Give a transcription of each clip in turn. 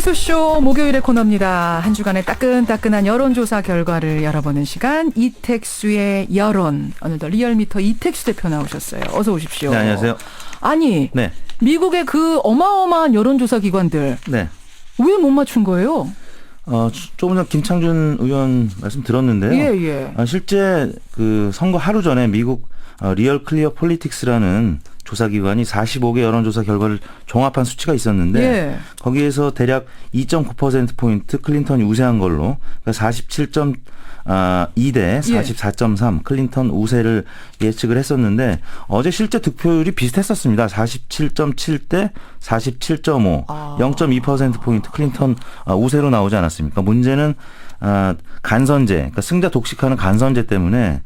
뉴스쇼 목요일의 코너입니다. 한 주간의 따끈따끈한 여론조사 결과를 열어보는 시간, 이택수의 여론. 오늘도 리얼미터 이택수 대표 나오셨어요. 어서 오십시오. 네, 안녕하세요. 아니, 네. 미국의 그 어마어마한 여론조사 기관들 네. 왜 못 맞춘 거예요? 조금 전 김창준 의원 말씀 들었는데요. 예. 실제 그 선거 하루 전에 미국 리얼 클리어 폴리틱스라는 조사기관이 45개 여론조사 결과를 종합한 수치가 있었는데 예. 거기에서 대략 2.9%포인트 클린턴이 우세한 걸로, 그러니까 47.2대 44.3 클린턴 우세를 예측을 했었는데 어제 실제 득표율이 비슷했었습니다. 47.7대 47.5, 0.2%포인트 클린턴 우세로 나오지 않았습니까? 문제는 간선제, 그러니까 승자 독식하는 간선제 때문에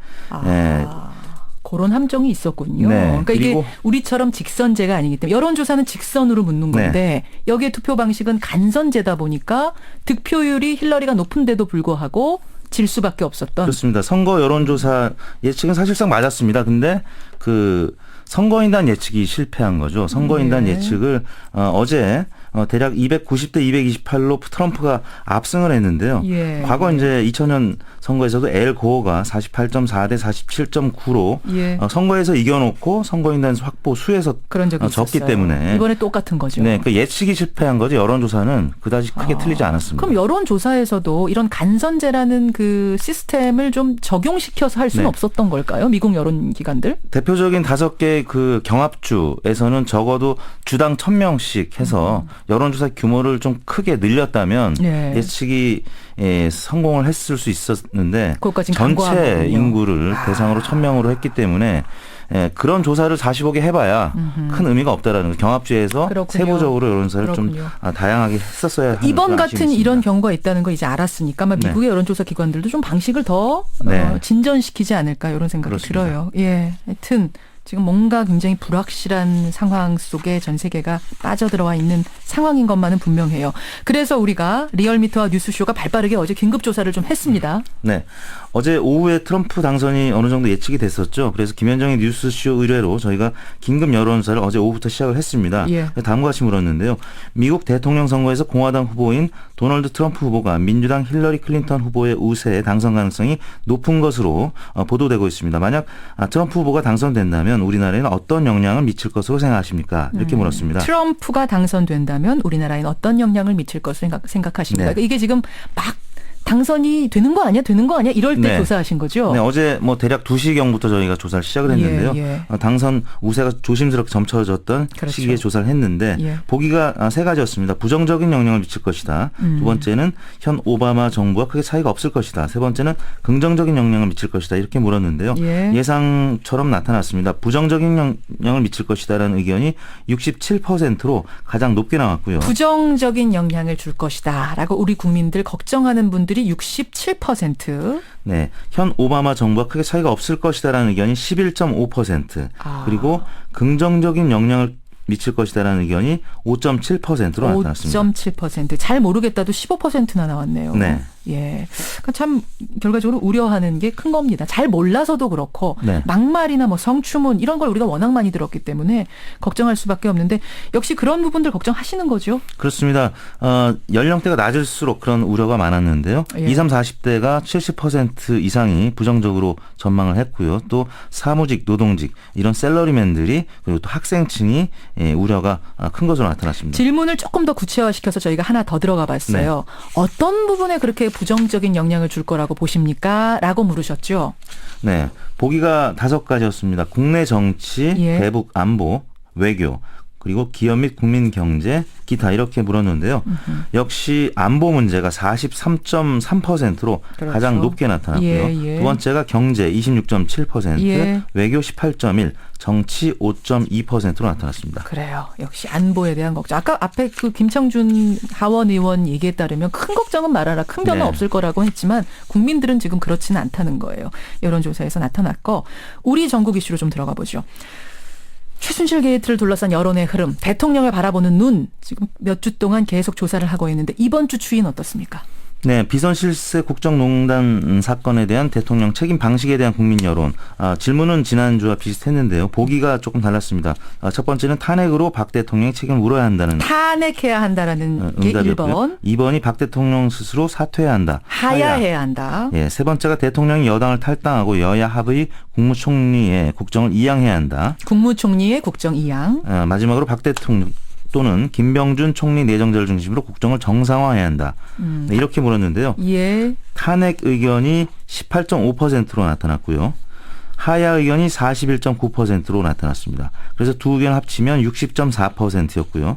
그런 함정이 있었군요. 네. 그러니까 이게 우리처럼 직선제가 아니기 때문에 여론조사는 직선으로 묻는 건데 네. 여기에 투표 방식은 간선제다 보니까 득표율이 힐러리가 높은데도 불구하고 질 수밖에 없었던. 그렇습니다. 선거 여론조사 예측은 사실상 맞았습니다. 근데 그 선거인단 예측이 실패한 거죠. 선거인단 네. 예측을 어제 대략 290대 228로 트럼프가 압승을 했는데요. 예. 과거 이제 2000년 선거에서도 엘 고어가 48.4대 47.9로 선거에서 이겨놓고 선거인단 확보 수에서 그런 적이 졌기 있었어요. 때문에 이번에 똑같은 거죠. 네, 그 예측이 실패한 거죠. 여론조사는 그다지 크게 틀리지 않았습니다. 그럼 여론조사에서도 이런 간선제라는 그 시스템을 좀 적용시켜서 할 수는 네. 없었던 걸까요? 미국 여론기관들? 대표적인 5개 그 경합주에서는 적어도 주당 1000명씩 해서 여론조사 규모를 좀 크게 늘렸다면 네. 예측이 성공을 했을 수 있었는데 그것까진 전체 간과한 인구를 대상으로 1000명으로 했기 때문에 그런 조사를 45개 해봐야 큰 의미가 없다라는 거. 경합주에서 그렇군요. 세부적으로 여론조사를 좀 다양하게 했었어야 하는 이번 같은 아쉬움이 이런 있습니다. 경우가 있다는 거 이제 알았으니까 아마 네. 미국의 여론조사 기관들도 좀 방식을 더 네. 진전시키지 않을까 이런 생각이 그렇습니다. 들어요. 예, 하여튼 지금 뭔가 굉장히 불확실한 상황 속에 전 세계가 빠져들어와 있는 상황인 것만은 분명해요. 그래서 우리가 리얼미터와 뉴스쇼가 발빠르게 어제 긴급조사를 좀 했습니다. 네. 어제 오후에 트럼프 당선이 어느 정도 예측이 됐었죠. 그래서 김현정의 뉴스쇼 의뢰로 저희가 긴급 여론조사를 어제 오후부터 시작을 했습니다. 예. 다음과 같이 물었는데요. 미국 대통령 선거에서 공화당 후보인 도널드 트럼프 후보가 민주당 힐러리 클린턴 후보의 우세에 당선 가능성이 높은 것으로 보도되고 있습니다. 만약 트럼프 후보가 당선된다면 우리나라에는 어떤 영향을 미칠 것으로 생각하십니까? 이렇게 물었습니다. 트럼프가 당선된다면 우리나라에는 어떤 영향을 미칠 것으로 생각하십니까? 네. 그러니까 이게 지금 막 당선이 되는 거 아니야? 이럴 때 네. 조사하신 거죠? 네, 어제 대략 2시경부터 저희가 조사를 시작을 했는데요. 예. 당선 우세가 조심스럽게 점쳐졌던 그렇죠. 시기에 조사를 했는데 보기가 세 가지였습니다. 부정적인 영향을 미칠 것이다. 두 번째는 현 오바마 정부와 크게 차이가 없을 것이다. 세 번째는 긍정적인 영향을 미칠 것이다. 이렇게 물었는데요. 예상처럼 나타났습니다. 부정적인 영향을 미칠 것이다라는 의견이 67%로 가장 높게 나왔고요. 부정적인 영향을 줄 것이다라고 우리 국민들 걱정하는 분들이 67%. 네, 현 오바마 정부와 크게 차이가 없을 것이다라는 의견이 11.5%. 그리고 긍정적인 영향을 미칠 것이다라는 의견이 5.7%로 나타났습니다. 5.7%. 잘 모르겠다도 15%나 나왔네요. 네. 예. 그러니까 참 결과적으로 우려하는 게 큰 겁니다. 잘 몰라서도 그렇고 네. 막말이나 뭐 성추문 이런 걸 우리가 워낙 많이 들었기 때문에 걱정할 수밖에 없는데 역시 그런 부분들 걱정하시는 거죠? 그렇습니다. 연령대가 낮을수록 그런 우려가 많았는데요. 20, 30, 40대가 70% 이상이 부정적으로 전망을 했고요. 또 사무직, 노동직 이런 셀러리맨들이 그리고 또 학생층이 우려가 큰 것으로 나타났습니다. 질문을 조금 더 구체화시켜서 저희가 하나 더 들어가 봤어요. 어떤 부분에 그렇게 부정적인 영향을 줄 거라고 보십니까? 라고 물으셨죠. 네. 보기가 5가지였습니다. 국내 정치, 대북 안보, 외교, 그리고 기업 및 국민 경제, 기타 이렇게 물었는데요. 역시 안보 문제가 43.3%로 그렇죠. 가장 높게 나타났고요. 두 번째가 경제 26.7%, 외교 18.1%, 정치 5.2%로 나타났습니다. 그래요. 역시 안보에 대한 걱정. 아까 앞에 그 김창준 하원 의원 얘기에 따르면 큰 걱정은 말아라. 큰 변화 없을 거라고 했지만 국민들은 지금 그렇지는 않다는 거예요. 여론조사에서 나타났고 우리 전국 이슈로 좀 들어가 보죠. 최순실 게이트를 둘러싼 여론의 흐름, 대통령을 바라보는 눈 지금 몇 주 동안 계속 조사를 하고 있는데 이번 주 추이는 어떻습니까? 네, 비선실세 국정농단 사건에 대한 대통령 책임 방식에 대한 국민 여론. 질문은 지난주와 비슷했는데요. 보기가 조금 달랐습니다. 첫 번째는 탄핵으로 박 대통령의 책임을 물어야 한다는. 탄핵해야 한다는 게 1번. 2번이 박 대통령 스스로 사퇴해야 한다. 하야해야 한다. 예, 세 번째가 대통령이 여당을 탈당하고 여야 합의 국무총리의 국정을 이양해야 한다. 국무총리의 국정 이양. 마지막으로 박 대통령 또는 김병준 총리 내정자를 중심으로 국정을 정상화해야 한다. 네, 이렇게 물었는데요. 예. 탄핵 의견이 18.5%로 나타났고요. 하야 의견이 41.9%로 나타났습니다. 그래서 두 의견 합치면 60.4%였고요.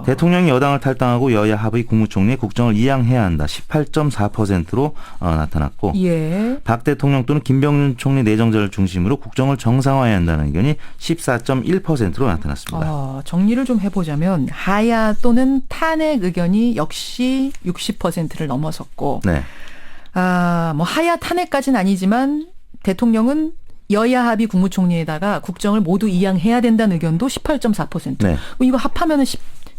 대통령이 여당을 탈당하고 여야 합의 국무총리의 국정을 이양해야 한다. 18.4%로 나타났고 예. 박 대통령 또는 김병준 총리 내정자를 중심으로 국정을 정상화해야 한다는 의견이 14.1%로 나타났습니다. 정리를 좀 해보자면 하야 또는 탄핵 의견이 역시 60%를 넘어섰고 네. 뭐 하야 탄핵까지는 아니지만 대통령은 여야 합의 국무총리에다가 국정을 모두 이양해야 된다는 의견도 18.4%. 네. 이거 합하면은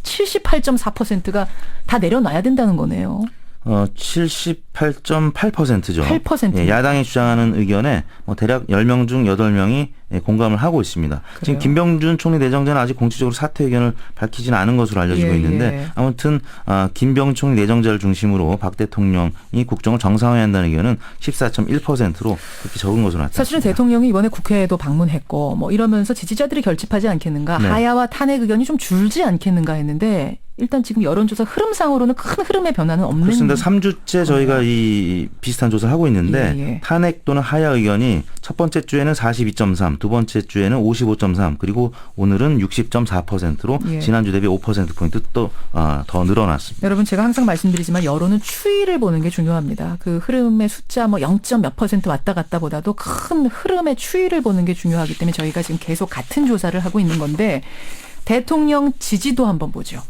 78.4%가 다 내려놔야 된다는 거네요. 78.8%죠. 8%. 예, 야당이 주장하는 의견에 대략 10명 중 8명이 공감을 하고 있습니다. 그래요. 지금 김병준 총리 내정자는 아직 공식적으로 사퇴 의견을 밝히지는 않은 것으로 알려지고 있는데 아무튼 김병준 총리 내정자를 중심으로 박 대통령이 국정을 정상화해야 한다는 의견은 14.1%로 그렇게 적은 것으로 나타났습니다. 사실은 대통령이 이번에 국회에도 방문했고 뭐 이러면서 지지자들이 결집하지 않겠는가. 네. 하야와 탄핵 의견이 좀 줄지 않겠는가 했는데 일단 지금 여론조사 흐름상으로는 큰 흐름의 변화는 없는. 그렇습니다. 3주째 저희가 이 비슷한 조사를 하고 있는데 탄핵 또는 하야 의견이 첫 번째 주에는 42.3, 두 번째 주에는 55.3, 그리고 오늘은 60.4%로 지난주 대비 5%포인트 또 더 늘어났습니다. 여러분 제가 항상 말씀드리지만 여론은 추이를 보는 게 중요합니다. 그 흐름의 숫자 뭐 0. 몇 % 왔다 갔다 보다도 큰 흐름의 추이를 보는 게 중요하기 때문에 저희가 지금 계속 같은 조사를 하고 있는 건데 대통령 지지도 한번 보죠.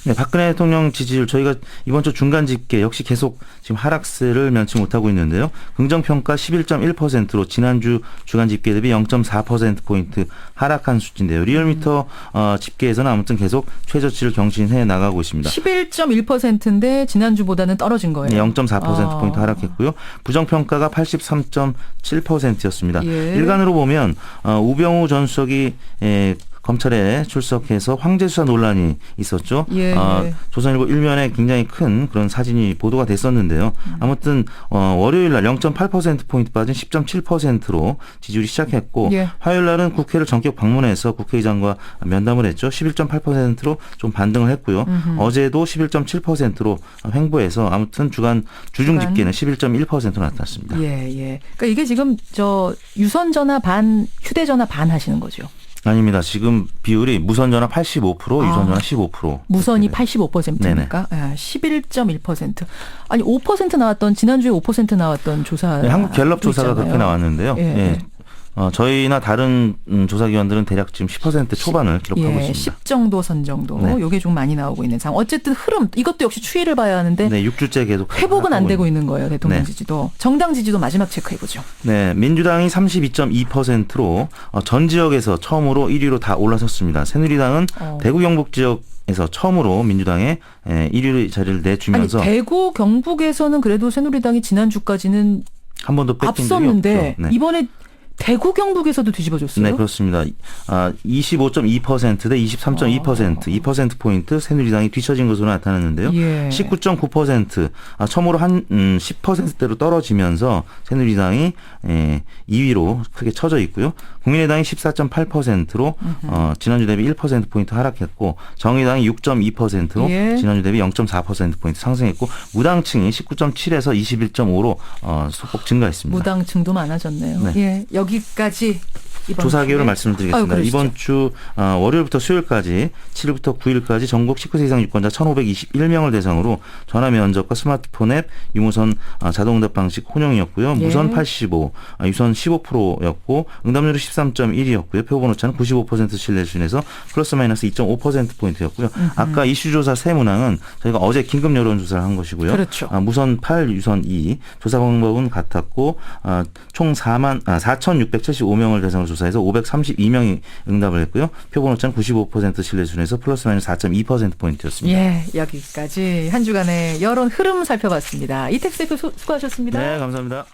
네, 박근혜 대통령 지지율 저희가 이번 주 중간 집계 역시 계속 지금 하락세를 면치 못하고 있는데요. 긍정평가 11.1%로 지난주 주간 집계 대비 0.4%포인트 하락한 수치인데요. 리얼미터 집계에서는 아무튼 계속 최저치를 경신해 나가고 있습니다. 11.1%인데 지난주보다는 떨어진 거예요. 네, 0.4%포인트 하락했고요. 부정평가가 83.7%였습니다. 일간으로 보면 우병우 전 수석이 검찰에 출석해서 황제수사 논란이 있었죠. 조선일보 일면에 굉장히 큰 그런 사진이 보도가 됐었는데요. 아무튼 월요일 날 0.8%포인트 빠진 10.7%로 지지율이 시작했고 화요일 날은 국회를 전격 방문해서 국회의장과 면담을 했죠. 11.8%로 좀 반등을 했고요. 어제도 11.7%로 횡보해서 아무튼 주중 집계는 11.1%로 나타났습니다. 그러니까 이게 지금 유선전화 반, 휴대전화 반 하시는 거죠. 아닙니다. 지금 비율이 무선전화 85%, 유선전화 15%. 무선이 85%입니까? 11.1%. 아니 5% 나왔던 지난주에 5% 나왔던 조사. 네, 한국 갤럽 조사가 그렇게 나왔는데요. 저희나 다른 조사기관들은 대략 지금 10% 초반을 기록하고 있습니다. 10 정도 선 정도. 이게 좀 많이 나오고 있는 상황. 어쨌든 흐름 이것도 역시 추이를 봐야 하는데 6주째 계속 회복은 안 되고 있는 거예요. 대통령 지지도. 정당 지지도 마지막 체크해보죠. 네, 민주당이 32.2%로 전 지역에서 처음으로 1위로 다 올라섰습니다. 새누리당은 대구 경북 지역에서 처음으로 민주당에 1위 자리를 내주면서 대구 경북에서는 그래도 새누리당이 지난주까지는 한 번도 뺏긴 적이 앞섰는데 없죠. 이번에 대구 경북에서도 뒤집어졌어요. 네, 그렇습니다. 25.2% 대 23.2%, 2%포인트 새누리당이 뒤처진 것으로 나타났는데요. 19.9%, 처음으로 한 10%대로 떨어지면서 새누리당이 2위로 크게 처져 있고요. 국민의당이 14.8%로 지난주 대비 1%포인트 하락했고 정의당이 6.2%로 지난주 대비 0.4%포인트 상승했고 무당층이 19.7에서 21.5로 소폭 증가했습니다. 무당층도 많아졌네요. 여기까지 조사 개요를 말씀드리겠습니다. 이번 주 월요일부터 수요일까지 7일부터 9일까지 전국 19세 이상 유권자 1,521명을 대상으로 전화 면접과 스마트폰 앱, 유무선 자동응답 방식 혼용이었고요. 무선 85, 유선 15%였고 응답률이 13.1이었고요. 표본 오차는 95% 신뢰 수준에서 플러스 마이너스 2.5%포인트였고요. 아까 이슈조사 세 문항은 저희가 어제 긴급 여론조사를 한 것이고요. 그렇죠. 무선 8, 유선 2, 조사 방법은 같았고 총 4,675명을 대상으로 조사에서 532명이 응답을 했고요. 표본 오차는 95% 신뢰 수준에서 플러스 마이너스 4.2%포인트였습니다. 예, 여기까지 한 주간의 여론 흐름 살펴봤습니다. 이택수 대표 수고하셨습니다. 네, 감사합니다.